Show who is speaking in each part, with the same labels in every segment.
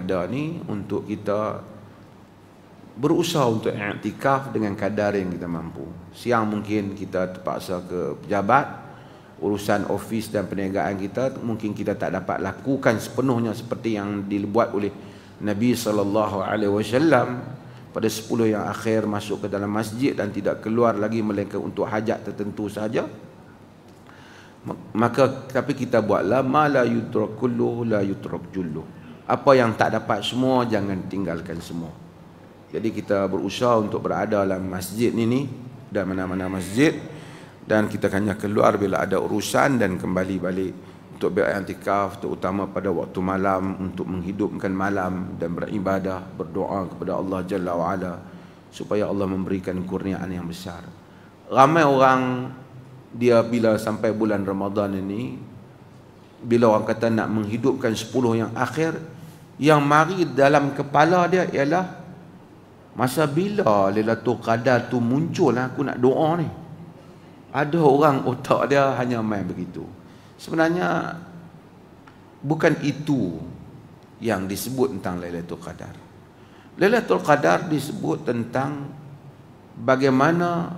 Speaker 1: ada ni untuk kita berusaha untuk i'tikaf dengan kadar yang kita mampu. Siang mungkin kita terpaksa ke pejabat, urusan ofis dan perniagaan kita mungkin kita tak dapat lakukan sepenuhnya seperti yang dibuat oleh Nabi SAW pada 10 yang akhir masuk ke dalam masjid dan tidak keluar lagi melainkan untuk hajat tertentu sahaja. Maka tapi kita buatlah ma la yutrak kulluhu la yutrak julluh. Apa yang tak dapat semua jangan tinggalkan semua. Jadi kita berusaha untuk berada dalam masjid ini dan mana-mana masjid, dan kita hanya keluar bila ada urusan dan kembali balik untuk beriktikaf, terutama pada waktu malam untuk menghidupkan malam dan beribadah, berdoa kepada Allah Jalla wa Ala supaya Allah memberikan kurniaan yang besar. Ramai orang dia bila sampai bulan Ramadan ini, bila orang kata nak menghidupkan 10 yang akhir, yang mari dalam kepala dia ialah masa bila Lailatul Qadar tu muncul aku nak doa ni. Ada orang otak dia hanya main begitu. Sebenarnya bukan itu yang disebut tentang Lailatul Qadar. Lailatul Qadar disebut tentang bagaimana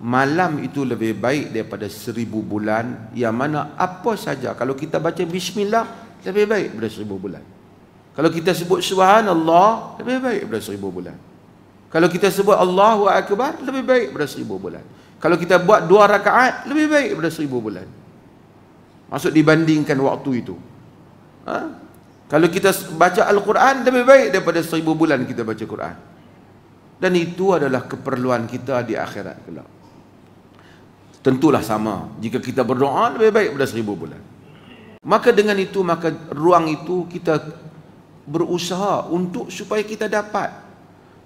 Speaker 1: malam itu lebih baik daripada 1000 bulan, yang mana apa saja kalau kita baca bismillah lebih baik daripada 1000 bulan. Kalau kita sebut subhanallah lebih baik daripada 1000 bulan. Kalau kita sebut Allahu Akbar lebih baik daripada 1000 bulan. Kalau kita buat 2 rakaat lebih baik daripada 1000 bulan. Maksud dibandingkan waktu itu. Kalau kita baca Al-Quran lebih baik daripada 1000 bulan kita baca Quran. Dan itu adalah keperluan kita di akhirat kelak. Tentulah sama. Jika kita berdoa lebih baik daripada 1000 bulan. Maka dengan itu, maka ruang itu kita berusaha untuk supaya kita dapat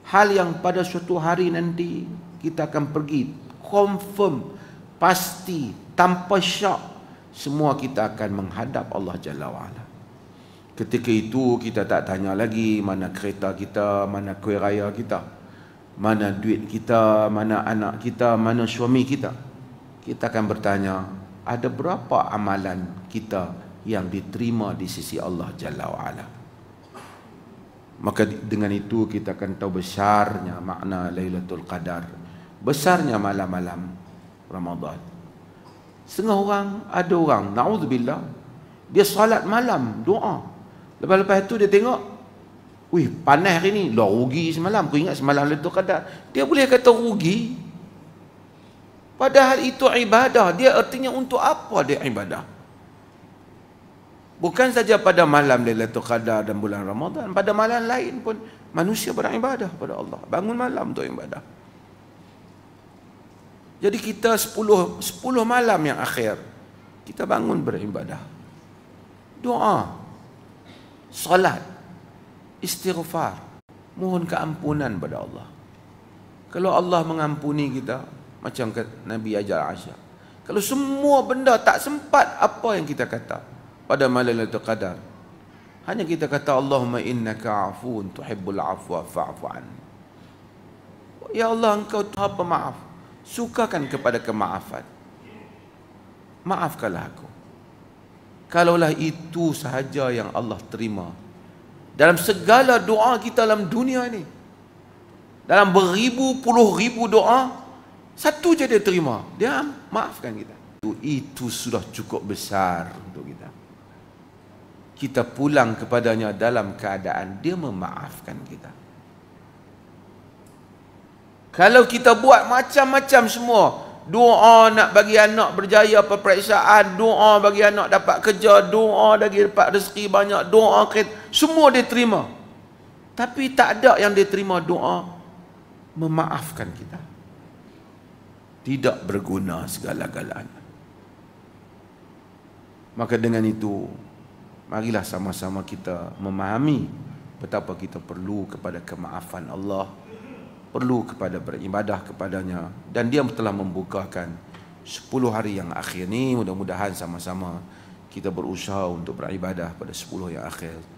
Speaker 1: hal yang pada suatu hari nanti kita akan pergi confirm, pasti, tanpa syak, semua kita akan menghadap Allah Jalla wa'ala. Ketika itu kita tak tanya lagi mana kereta kita, mana kuih raya kita, mana duit kita, mana anak kita, mana suami kita. Kita akan bertanya, ada berapa amalan kita yang diterima di sisi Allah Jalla wa'ala. Maka dengan itu kita akan tahu besarnya makna Lailatul Qadar, besarnya malam-malam Ramadan. Setengah orang, ada orang, na'udzubillah, dia salat malam, doa. Lepas-lepas itu dia tengok, wih panas hari ni, lah rugi semalam. Aku ingat semalam Lailatul Qadar. Dia boleh kata rugi, padahal itu ibadah. Dia artinya untuk apa dia ibadah? Bukan saja pada malam Lailatul Qadar dan bulan Ramadan, pada malam lain pun manusia beribadah pada Allah. Bangun malam untuk ibadah. Jadi kita 10 malam yang akhir kita bangun beribadah. Doa, salat, istighfar, mohon keampunan pada Allah. Kalau Allah mengampuni kita, macam Nabi ajar Aisyah, kalau semua benda tak sempat apa yang kita kata pada malam Lailatul Qadar, hanya kita kata Allahumma innaka afuun tuhibbul afwa fa'fu anni. Ya Allah, engkau Tuhan pemaaf, sukakan kepada kemaafan, maafkanlah aku. Kalaulah itu sahaja yang Allah terima dalam segala doa kita dalam dunia ini, dalam beribu puluh ribu doa, satu je dia terima, dia maafkan kita. Itu sudah cukup besar untuk kita. Kita pulang kepadanya dalam keadaan dia memaafkan kita. Kalau kita buat macam-macam semua, doa nak bagi anak berjaya peperiksaan, doa bagi anak dapat kerja, doa bagi dapat rezeki banyak, doa semua dia terima. Tapi tak ada yang dia terima doa memaafkan kita. Tidak berguna segala-galanya. Maka dengan itu, marilah sama-sama kita memahami betapa kita perlu kepada kemaafan Allah, perlu kepada beribadah kepadanya, dan dia telah membukakan 10 hari yang akhir ni. Mudah-mudahan sama-sama kita berusaha untuk beribadah pada 10 yang akhir.